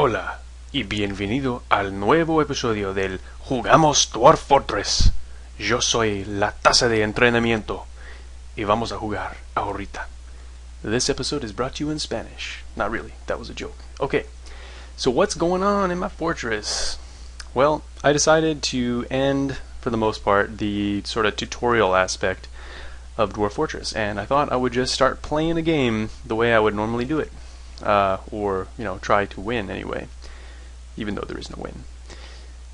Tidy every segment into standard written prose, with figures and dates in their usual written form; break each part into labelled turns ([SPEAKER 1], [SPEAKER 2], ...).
[SPEAKER 1] Hola y bienvenido al nuevo episodio del Jugamos Dwarf Fortress. Yo soy la taza de entrenamiento y vamos a jugar ahorita. This episode is brought to you in Spanish. Not really, that was a joke. Okay, so what's going on in my fortress? Well, I decided to end, for the most part, the sort of tutorial aspect of Dwarf Fortress, and I thought I would just start playing the game the way I would normally do it. Or, try to win anyway, even though there is no win.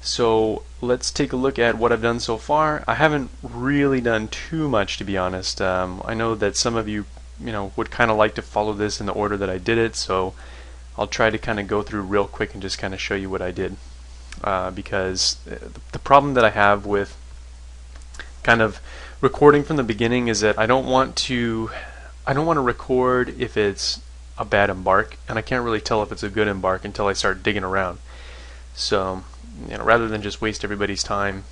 [SPEAKER 1] So let's take a look at what I've done so far. I haven't really done too much, to be honest. I know that some of you, would kind of like to follow this in the order that I did it, so I'll try to kind of go through real quick and just kind of show you what I did. Because the problem that I have with kind of recording from the beginning is that I don't want to record if it's a bad embark, and I can't really tell if it's a good embark until I start digging around. So, rather than just waste everybody's time,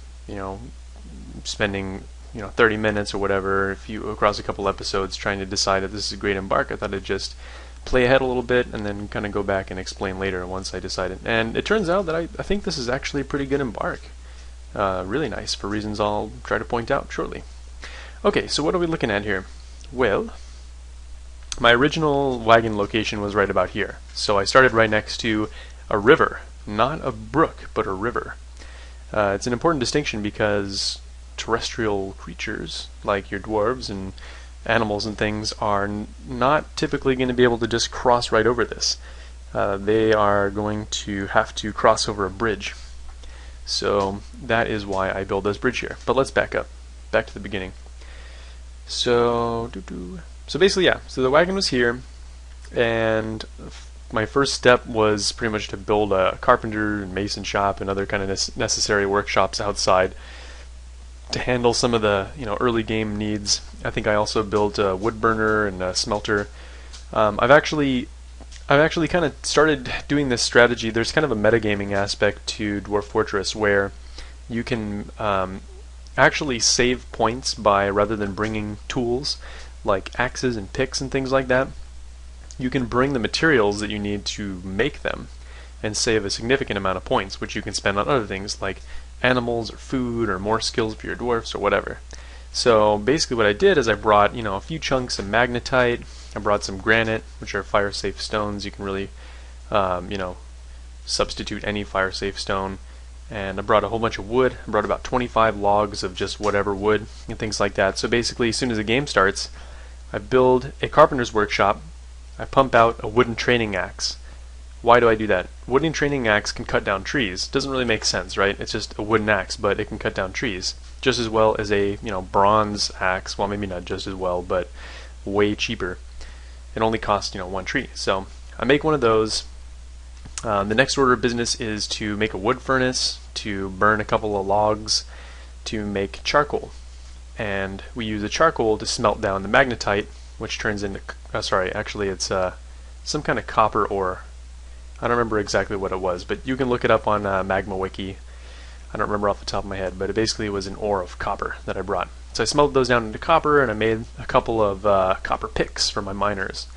[SPEAKER 1] spending 30 minutes or whatever across a couple episodes trying to decide if this is a great embark, I thought I'd just play ahead a little bit and then kind of go back and explain later once I decided. And it turns out that I think this is actually a pretty good embark. Really nice for reasons I'll try to point out shortly. Okay, so what are we looking at here? Well, my original wagon location was right about here. So I started right next to a river. Not a brook, but a river. It's an important distinction because terrestrial creatures, like your dwarves and animals and things, are not typically going to be able to just cross right over this. They are going to have to cross over a bridge. So that is why I build this bridge here. But let's back up. Back to the beginning. So basically, yeah, so the wagon was here, and my first step was pretty much to build a carpenter and mason shop and other kind of necessary workshops outside to handle some of the early game needs. I think I also built a wood burner and a smelter. I've actually kind of started doing this strategy. There's kind of a metagaming aspect to Dwarf Fortress where you can actually save points by, rather than bringing tools like axes and picks and things like that, you can bring the materials that you need to make them and save a significant amount of points, which you can spend on other things like animals or food or more skills for your dwarfs or whatever. So basically what I did is I brought a few chunks of magnetite, I brought some granite, which are fire safe stones. You can really substitute any fire safe stone. And I brought a whole bunch of wood. I brought about 25 logs of just whatever wood and things like that. So basically, as soon as the game starts, I build a carpenter's workshop. I pump out a wooden training axe. Why do I do that? Wooden training axe can cut down trees. Doesn't really make sense, right? It's just a wooden axe, but it can cut down trees just as well as a bronze axe. Well, maybe not just as well, but way cheaper. It only costs one tree. So I make one of those. The next order of business is to make a wood furnace, to burn a couple of logs, to make charcoal. And we use the charcoal to smelt down the magnetite, which turns into, actually it's some kind of copper ore. I don't remember exactly what it was, but you can look it up on Magma Wiki. I don't remember off the top of my head, but it basically was an ore of copper that I brought. So I smelted those down into copper, and I made a couple of copper picks for my miners.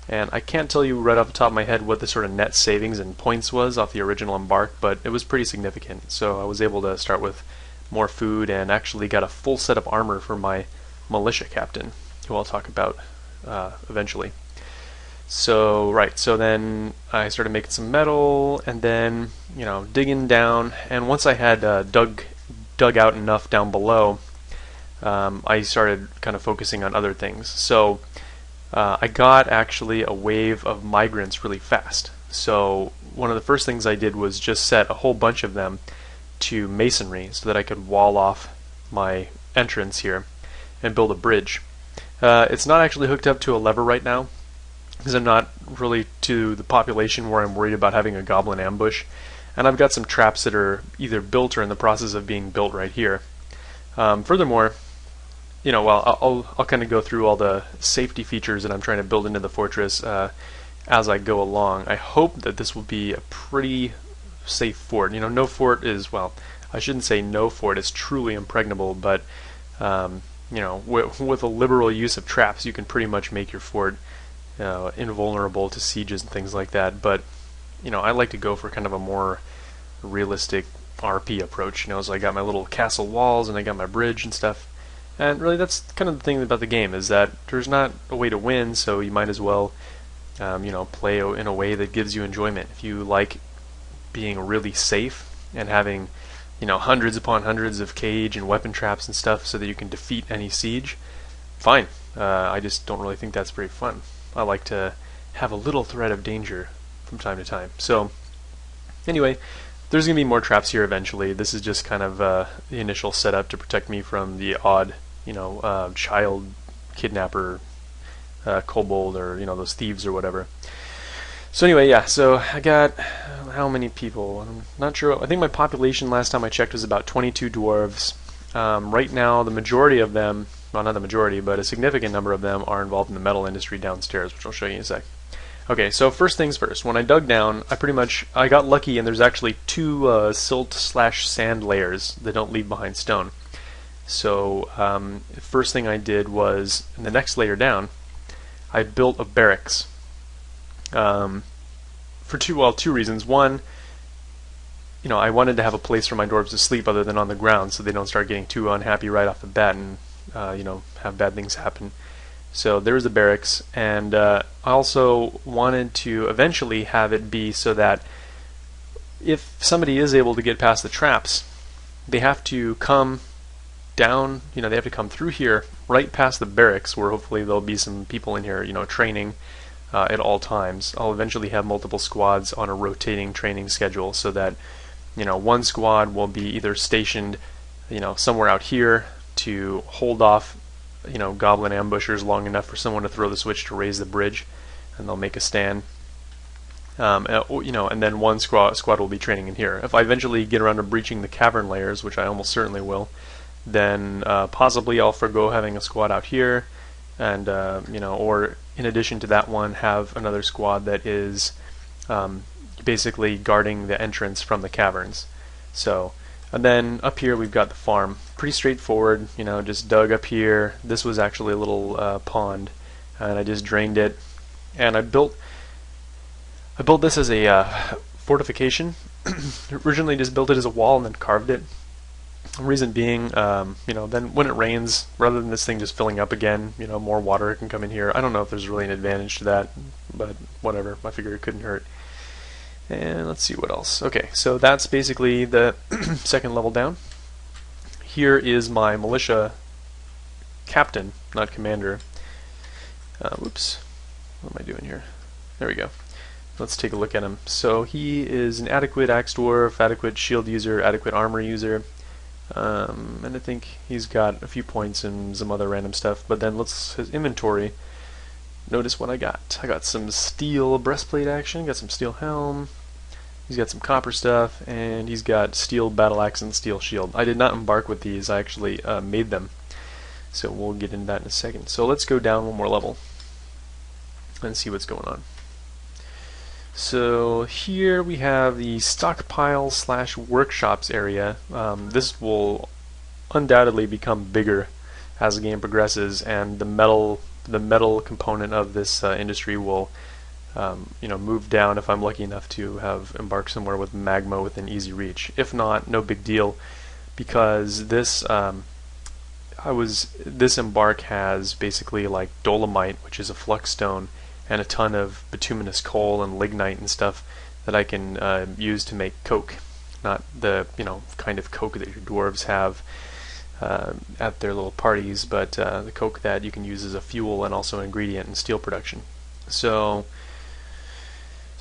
[SPEAKER 1] And I can't tell you right off the top of my head what the sort of net savings and points was off the original embark, but it was pretty significant. So I was able to start with more food and actually got a full set of armor for my militia captain, who I'll talk about eventually. So then I started making some metal, and then digging down. And once I had dug out enough down below, I started kind of focusing on other things. So I got actually a wave of migrants really fast. So one of the first things I did was just set a whole bunch of them to masonry so that I could wall off my entrance here and build a bridge. It's not actually hooked up to a lever right now because I'm not really to the population where I'm worried about having a goblin ambush. And I've got some traps that are either built or in the process of being built right here. Furthermore, I'll kind of go through all the safety features that I'm trying to build into the fortress as I go along. I hope that this will be a pretty safe fort. No fort is, well, I shouldn't say no fort is truly impregnable, but with a liberal use of traps, you can pretty much make your fort invulnerable to sieges and things like that. But I like to go for kind of a more realistic RP approach. So I got my little castle walls and I got my bridge and stuff. And really, that's kind of the thing about the game, is that there's not a way to win, so you might as well, play in a way that gives you enjoyment. If you like being really safe and having, hundreds upon hundreds of cage and weapon traps and stuff so that you can defeat any siege, fine. I just don't really think that's very fun. I like to have a little threat of danger from time to time. So, anyway, there's going to be more traps here eventually. This is just kind of the initial setup to protect me from the odd, child kidnapper, kobold, or those thieves or whatever. So anyway, yeah. So I got how many people? I'm not sure. I think my population last time I checked was about 22 dwarves. Right now, the majority of them, well, not the majority, but a significant number of them are involved in the metal industry downstairs, which I'll show you in a sec. Okay, so first things first. When I dug down, I got lucky, and there's actually two silt/sand layers that don't leave behind stone. So first thing I did was, in the next layer down, I built a barracks for two reasons. One, I wanted to have a place for my dwarves to sleep other than on the ground, so they don't start getting too unhappy right off the bat and have bad things happen. So there's the barracks, and I also wanted to eventually have it be so that if somebody is able to get past the traps, they have to come down, they have to come through here right past the barracks, where hopefully there'll be some people in here, training at all times. I'll eventually have multiple squads on a rotating training schedule, so that one squad will be either stationed somewhere out here to hold off goblin ambushers long enough for someone to throw the switch to raise the bridge, and they'll make a stand. And then one squad will be training in here. If I eventually get around to breaching the cavern layers, which I almost certainly will, then possibly I'll forgo having a squad out here, and or in addition to that one, have another squad that is basically guarding the entrance from the caverns. So, and then up here we've got the farm. Pretty straightforward, just dug up here. This was actually a little pond, and I just drained it, and I built this as a fortification. Originally just built it as a wall and then carved it. The reason being, then when it rains, rather than this thing just filling up again, more water can come in here. I don't know if there's really an advantage to that, but whatever. I figured it couldn't hurt. And let's see what else. Okay, so that's basically the second level down. Here is my militia captain, not commander. Whoops. What am I doing here? There we go. Let's take a look at him. So he is an adequate axe dwarf, adequate shield user, adequate armor user. And I think he's got a few points and some other random stuff. But then his inventory. Notice what I got. I got some steel breastplate action, got some steel helm, he's got some copper stuff, and he's got steel battle axe and steel shield. I did not embark with these, I actually made them. So we'll get into that in a second. So let's go down one more level and see what's going on. So here we have the stockpiles/workshops area. This will undoubtedly become bigger as the game progresses, and the metal component of this industry will move down if I'm lucky enough to have embarked somewhere with magma within easy reach. If not, no big deal, because this embark has basically like dolomite, which is a flux stone, and a ton of bituminous coal and lignite and stuff that I can use to make coke. Not the kind of coke that your dwarves have at their little parties, but the coke that you can use as a fuel and also an ingredient in steel production. So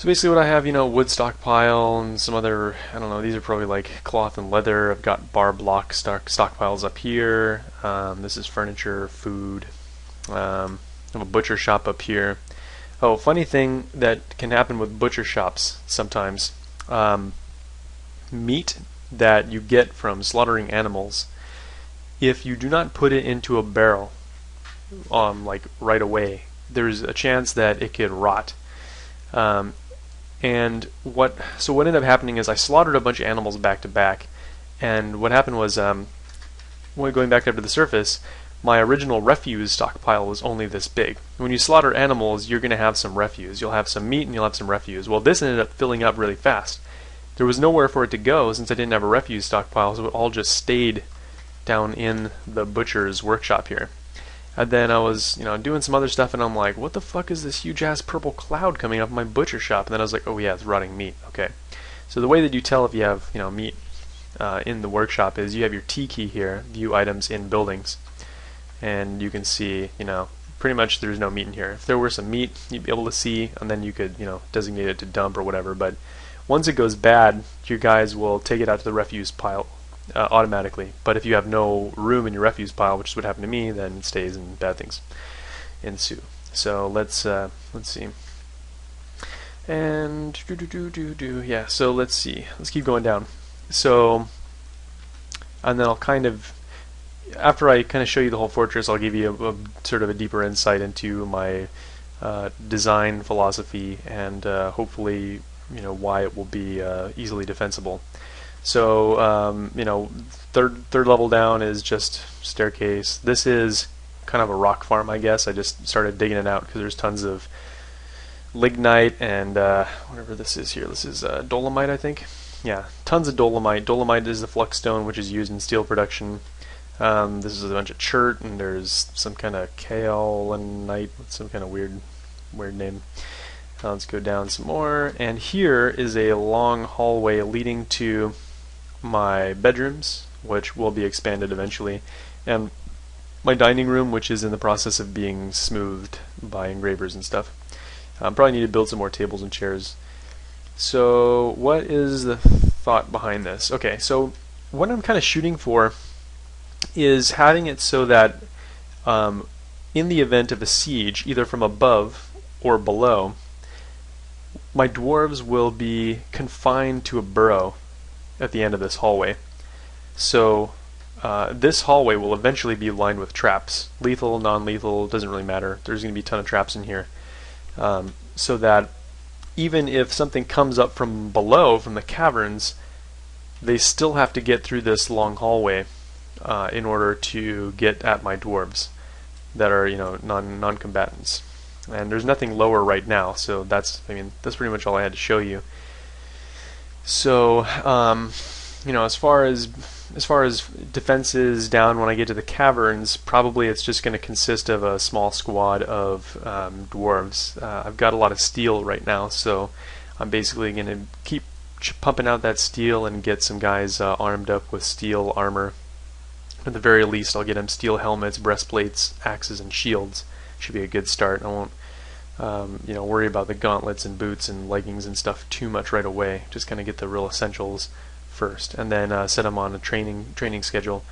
[SPEAKER 1] basically what I have, wood stockpile and some other, I don't know, these are probably like cloth and leather. I've got bar block stockpiles up here. This is furniture, food. I have a butcher shop up here. Oh, funny thing that can happen with butcher shops sometimes. Meat that you get from slaughtering animals, if you do not put it into a barrel like right away, there's a chance that it could rot. And what ended up happening is I slaughtered a bunch of animals back to back, and what happened was when going back up to the surface, my original refuse stockpile was only this big. When you slaughter animals, you're going to have some refuse. You'll have some meat and you'll have some refuse. Well, this ended up filling up really fast. There was nowhere for it to go since I didn't have a refuse stockpile, so it all just stayed down in the butcher's workshop here. And then I was, doing some other stuff, and I'm like, what the fuck is this huge ass purple cloud coming up my butcher shop? And then I was like, oh yeah, it's rotting meat. Okay. So the way that you tell if you have, meat in the workshop is you have your T key here, view items in buildings, and you can see, pretty much there's no meat in here. If there were some meat, you'd be able to see, and then you could, designate it to dump or whatever. But once it goes bad, your guys will take it out to the refuse pile automatically. But if you have no room in your refuse pile, which is what happened to me, then it stays and bad things ensue. So let's see. And yeah, so let's see. Let's keep going down. So, and then I'll after I show you the whole fortress, I'll give you a sort of a deeper insight into my design philosophy and hopefully why it will be easily defensible. So third level down is just staircase. This is kind of a rock farm, I guess. I just started digging it out because there's tons of lignite and whatever this is here. This is dolomite, I think. Yeah, tons of dolomite. Dolomite is the flux stone which is used in steel production. This is a bunch of chert, and there's some kind of kaolinite, some kind of weird name. Let's go down some more, and here is a long hallway leading to my bedrooms, which will be expanded eventually, and my dining room, which is in the process of being smoothed by engravers and stuff. Probably need to build some more tables and chairs. So what is the thought behind this? Okay, so what I'm kind of shooting for is having it so that in the event of a siege, either from above or below, my dwarves will be confined to a burrow at the end of this hallway. So this hallway will eventually be lined with traps. Lethal, non-lethal, doesn't really matter. There's going to be a ton of traps in here. So that even if something comes up from below, from the caverns, they still have to get through this long hallway in order to get at my dwarves that are, non-combatants. And there's nothing lower right now, so that's pretty much all I had to show you. So, as far as defenses down when I get to the caverns, probably it's just going to consist of a small squad of dwarves. I've got a lot of steel right now, so I'm basically going to keep pumping out that steel and get some guys armed up with steel armor. At the very least, I'll get them steel helmets, breastplates, axes, and shields. Should be a good start. I won't worry about the gauntlets and boots and leggings and stuff too much right away. Just kind of get the real essentials first, and then set them on a training schedule.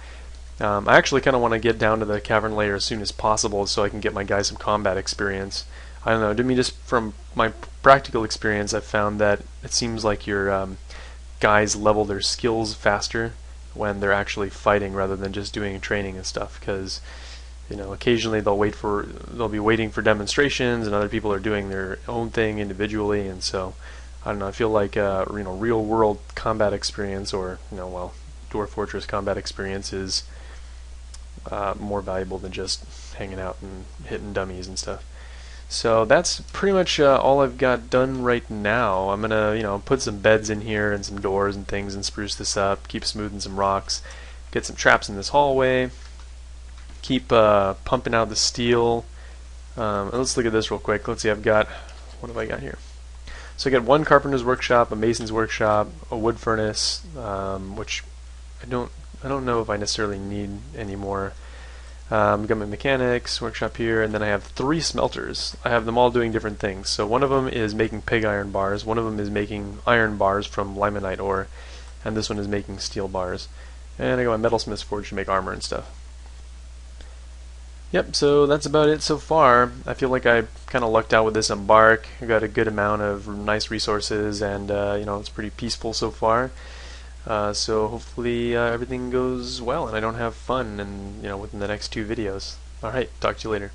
[SPEAKER 1] I actually kind of want to get down to the cavern layer as soon as possible so I can get my guys some combat experience. I don't know, just from my practical experience, I've found that it seems like your guys level their skills faster when they're actually fighting rather than just doing training and stuff, because occasionally they'll be waiting for demonstrations and other people are doing their own thing individually, and so I don't know, I feel like real world combat experience, or Dwarf Fortress combat experience is more valuable than just hanging out and hitting dummies and stuff. So that's pretty much all I've got done right now. I'm gonna put some beds in here and some doors and things and spruce this up, keep smoothing some rocks, get some traps in this hallway, keep pumping out the steel. And let's look at this real quick. Let's see, what have I got here? So I got one carpenter's workshop, a mason's workshop, a wood furnace, which I don't know if I necessarily need anymore. Got my mechanics workshop here, and then I have 3 smelters. I have them all doing different things. So one of them is making pig iron bars, one of them is making iron bars from limonite ore, and this one is making steel bars. And I got my metalsmith's forge to make armor and stuff. Yep, so that's about it so far. I feel like I kind of lucked out with this embark. I got a good amount of nice resources, and it's pretty peaceful so far. So hopefully everything goes well and I don't have fun within the next 2 videos. Alright, talk to you later.